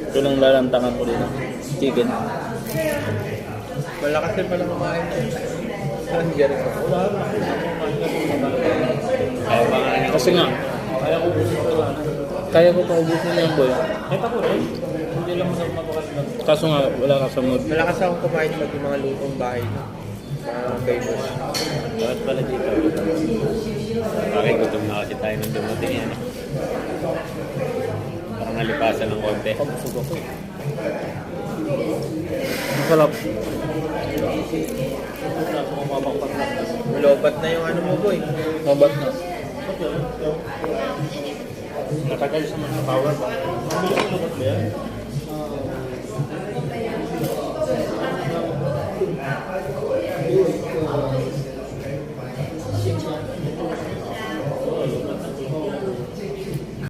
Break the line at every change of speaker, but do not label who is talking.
Ito lang lalantangan ko dito. Chicken.
Malakas din pala kumain ko. Saan galing ako?
Kasi nga, kaya ko paubusin yung boy.
Kahit ako rin. Hindi lang mapakasinan.
Kaso nga, wala ka sa mood.
Malakas akong kumain pag yung mga lutong bahay. Mga famous.
Bakit pala dito? Bakit gutom na kasi tayo nung dumating yan. Parang nalipasan ng konti.
Pabusog ako eh. Ang sarap.
Lobat na yung ano mo, boy.
Mabat na.
Natagal sa mga power ba? Mabilis na ba yan?